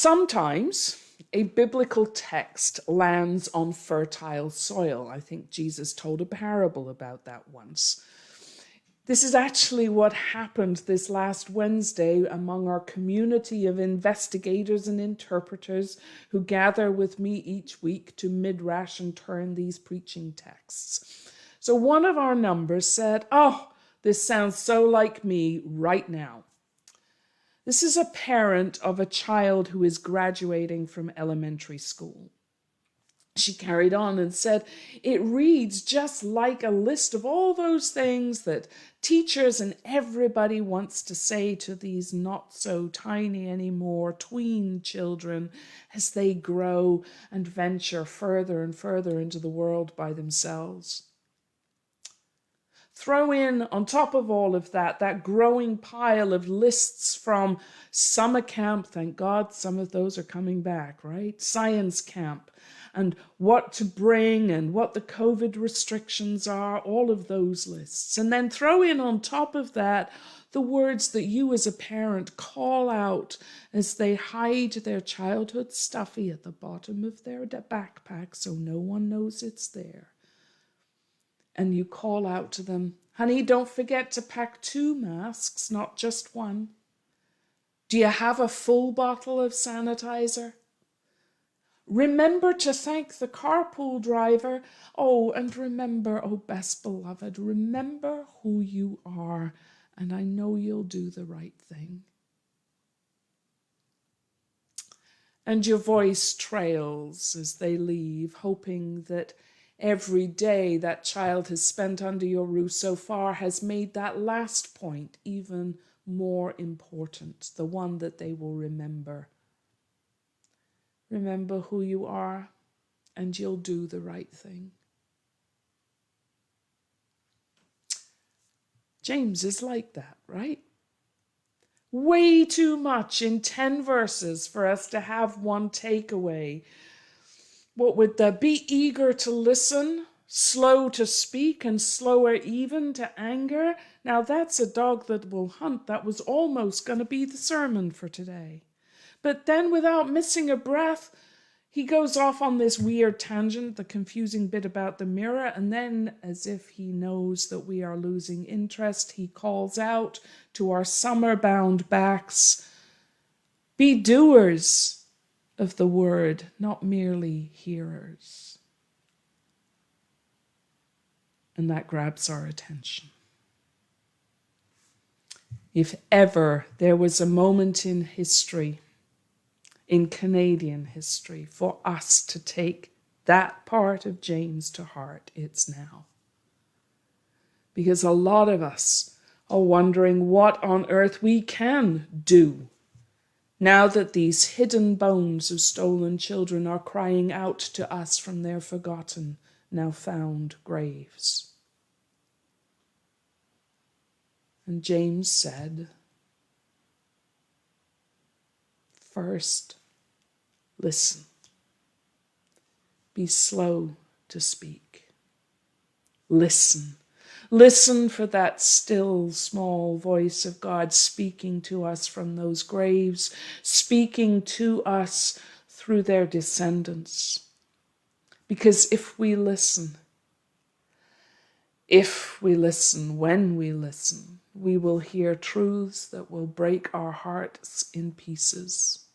Sometimes a biblical text lands on fertile soil. I think Jesus told a parable about that once. This is actually what happened this last Wednesday among our community of investigators and interpreters who gather with me each week to midrash and turn these preaching texts. So one of our numbers said, "Oh, this sounds so like me right now." This is a parent of a child who is graduating from elementary school. She carried on and said, "It reads just like a list of all those things that teachers and everybody wants to say to these not so tiny anymore tween children as they grow and venture further and further into the world by themselves." Throw in, on top of all of that, that growing pile of lists from summer camp. Thank God some of those are coming back, right? Science camp, and what to bring and what the COVID restrictions are, all of those lists. And then throw in on top of that the words that you as a parent call out as they hide their childhood stuffy at the bottom of their backpack so no one knows it's there. And you call out to them, "Honey, don't forget to pack 2 masks, not just 1. Do you have a full bottle of sanitizer? Remember to thank the carpool driver. Oh, and remember, oh best beloved, remember who you are, and I know you'll do the right thing." And your voice trails as they leave, hoping that every day that child has spent under your roof so far has made that last point even more important, the one that they will remember. Remember who you are, and you'll do the right thing. James is like that, right? Way too much in 10 verses for us to have one takeaway. What would that be? Eager to listen, slow to speak, and slower even to anger. Now that's a dog that will hunt. That was almost going to be the sermon for today. But then without missing a breath, he goes off on this weird tangent, the confusing bit about the mirror, and then, as if he knows that we are losing interest, he calls out to our summer-bound backs, "Be doers of the word, not merely hearers." And that grabs our attention. If ever there was a moment in history, in Canadian history, for us to take that part of James to heart, it's now. Because a lot of us are wondering what on earth we can do now that these hidden bones of stolen children are crying out to us from their forgotten, now found graves. And James said, first, listen. Be slow to speak. Listen. Listen for that still, small voice of God speaking to us from those graves, speaking to us through their descendants. Because if we listen, when we listen, we will hear truths that will break our hearts in pieces.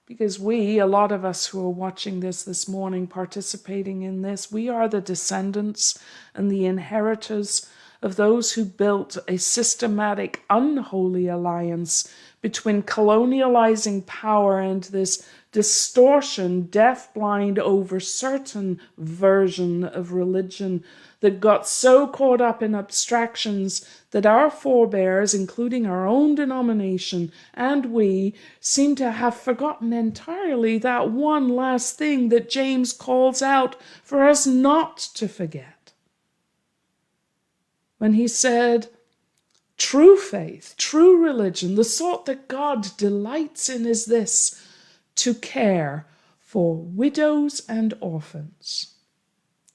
Because a lot of us who are watching this morning, participating in this, we are the descendants and the inheritors of those who built a systematic, unholy alliance between colonializing power and this distortion, deaf-blind over certain version of religion that got so caught up in abstractions that our forebears, including our own denomination, and we, seem to have forgotten entirely that one last thing that James calls out for us not to forget. When he said, true faith, true religion, the sort that God delights in is this, to care for widows and orphans,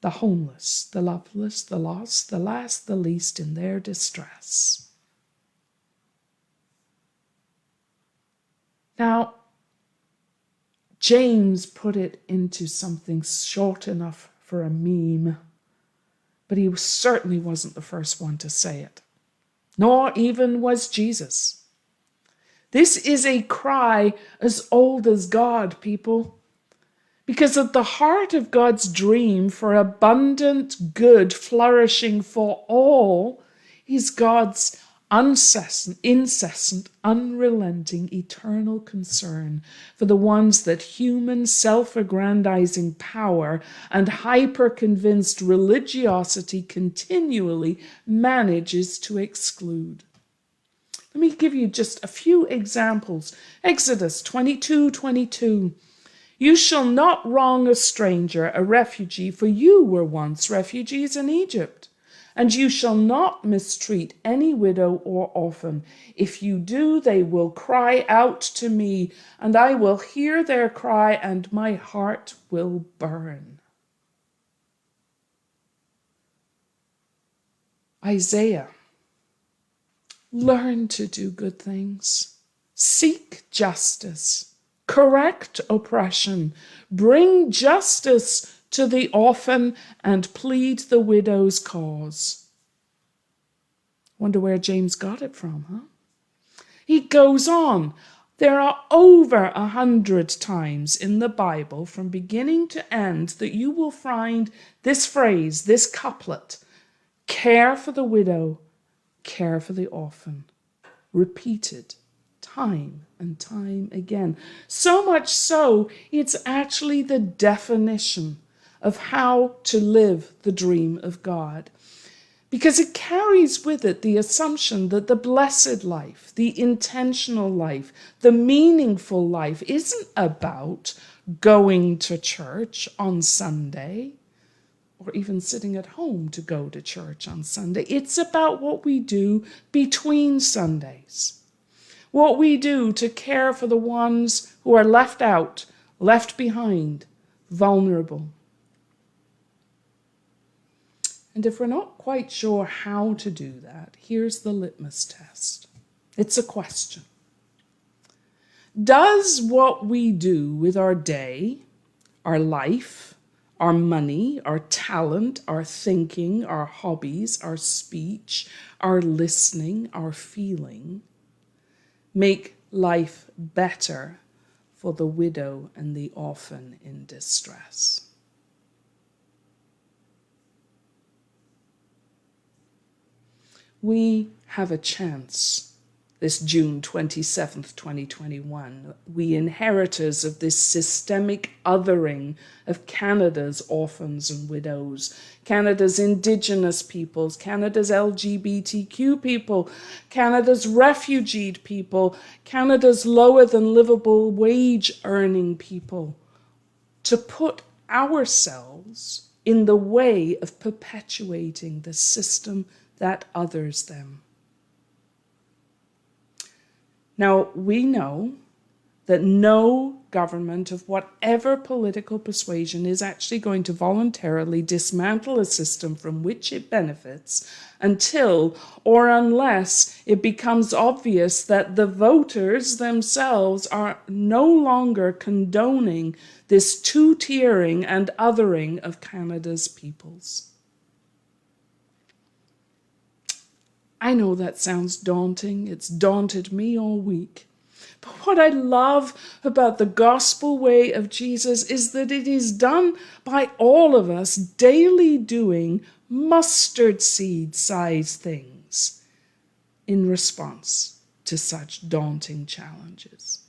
the homeless, the loveless, the lost, the last, the least in their distress. Now, James put it into something short enough for a meme, but he certainly wasn't the first one to say it, nor even was Jesus. This is a cry as old as God, people. Because at the heart of God's dream for abundant, good, flourishing for all is God's incessant, unrelenting, eternal concern for the ones that human self-aggrandizing power and hyper-convinced religiosity continually manages to exclude. Let me give you just a few examples. Exodus 22:22. You shall not wrong a stranger, a refugee, for you were once refugees in Egypt. And you shall not mistreat any widow or orphan. If you do, they will cry out to me, and I will hear their cry, and my heart will burn. Isaiah. Learn to do good things. Seek justice. Correct oppression, bring justice to the orphan, and plead the widow's cause. Wonder where James got it from, huh? He goes on. There are over 100 times in the Bible, from beginning to end, that you will find this phrase, this couplet: care for the widow, care for the orphan, repeated time and time again. So much so, it's actually the definition of how to live the dream of God. Because it carries with it the assumption that the blessed life, the intentional life, the meaningful life isn't about going to church on Sunday or even sitting at home to go to church on Sunday. It's about what we do between Sundays. What we do to care for the ones who are left out, left behind, vulnerable. And if we're not quite sure how to do that, here's the litmus test. It's a question. Does what we do with our day, our life, our money, our talent, our thinking, our hobbies, our speech, our listening, our feeling, make life better for the widow and the orphan in distress? We have a chance this June 27th, 2021. We inheritors of this systemic othering of Canada's orphans and widows, Canada's Indigenous peoples, Canada's LGBTQ people, Canada's refugeed people, Canada's lower than livable wage earning people, to put ourselves in the way of perpetuating the system that others them. Now, we know that no government of whatever political persuasion is actually going to voluntarily dismantle a system from which it benefits until or unless it becomes obvious that the voters themselves are no longer condoning this two-tiering and othering of Canada's peoples. I know that sounds daunting. It's daunted me all week. But what I love about the gospel way of Jesus is that it is done by all of us daily doing mustard seed sized things in response to such daunting challenges.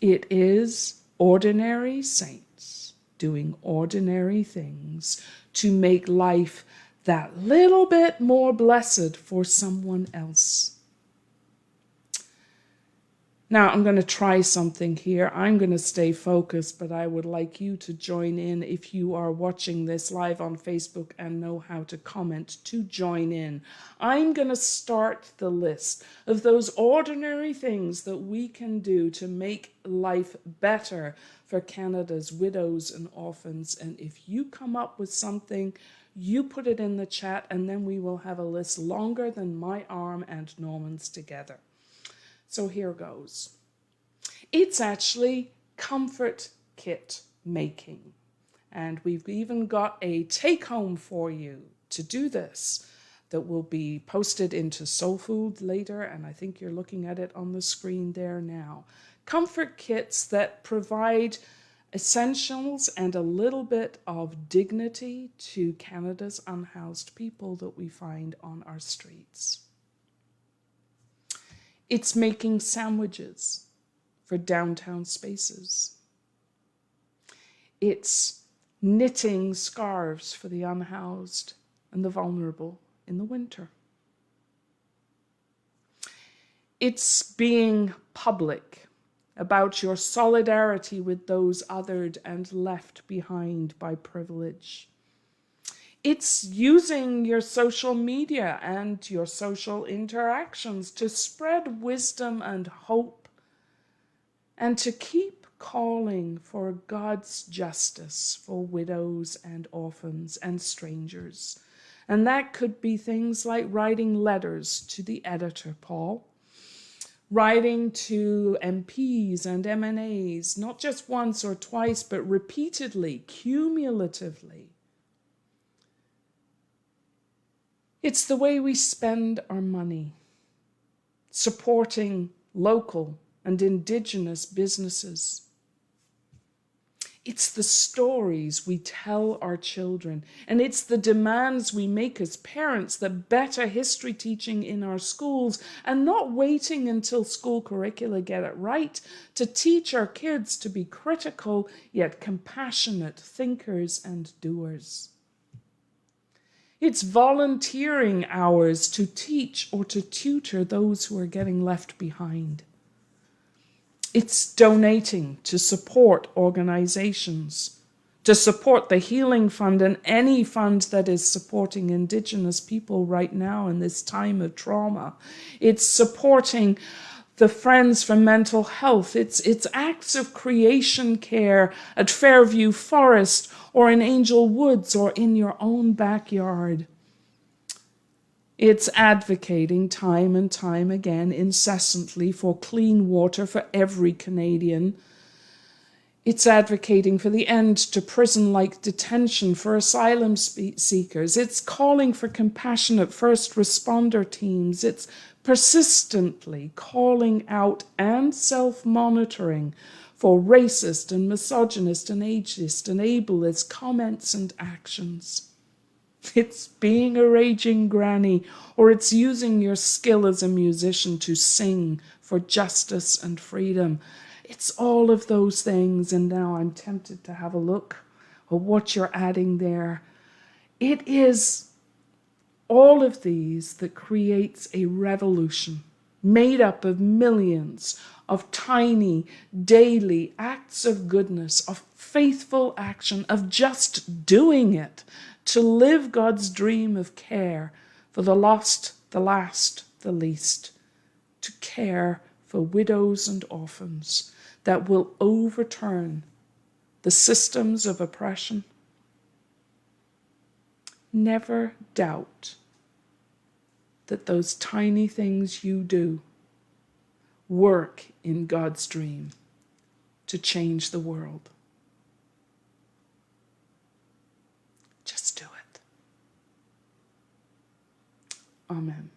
It is ordinary saints doing ordinary things to make life that little bit more blessed for someone else. Now, I'm going to try something here. I'm going to stay focused, but I would like you to join in if you are watching this live on Facebook and know how to comment, to join in. I'm going to start the list of those ordinary things that we can do to make life better for Canada's widows and orphans. And if you come up with something, you put it in the chat, and then we will have a list longer than my arm and Norman's together. So here goes. It's actually comfort kit making. And we've even got a take-home for you to do this that will be posted into Soul Food later, and I think you're looking at it on the screen there now. Comfort kits that provide essentials and a little bit of dignity to Canada's unhoused people that we find on our streets. It's making sandwiches for downtown spaces. It's knitting scarves for the unhoused and the vulnerable in the winter. It's being public about your solidarity with those othered and left behind by privilege. It's using your social media and your social interactions to spread wisdom and hope and to keep calling for God's justice for widows and orphans and strangers. And that could be things like writing letters to the editor, Paul, writing to MPs and MNAs, not just once or twice, but repeatedly, cumulatively. It's the way we spend our money, supporting local and Indigenous businesses. It's the stories we tell our children, and it's the demands we make as parents that better history teaching in our schools and not waiting until school curricula get it right to teach our kids to be critical yet compassionate thinkers and doers. It's volunteering hours to teach or to tutor those who are getting left behind. It's donating to support organizations, to support the Healing Fund and any fund that is supporting Indigenous people right now in this time of trauma. It's supporting the Friends for Mental Health. It's acts of creation care at Fairview Forest or in Angel Woods or in your own backyard. It's advocating time and time again, incessantly, for clean water for every Canadian. It's advocating for the end to prison-like detention for asylum seekers. It's calling for compassionate first responder teams. It's persistently calling out and self-monitoring for racist and misogynist and ageist and ableist comments and actions. It's being a raging granny, or it's using your skill as a musician to sing for justice and freedom. It's all of those things, and now I'm tempted to have a look at what you're adding there. It is all of these that creates a revolution made up of millions of tiny, daily acts of goodness, of faithful action, of just doing it, to live God's dream of care for the lost, the last, the least, to care for widows and orphans that will overturn the systems of oppression. Never doubt that those tiny things you do work in God's dream to change the world. Just do it. Amen.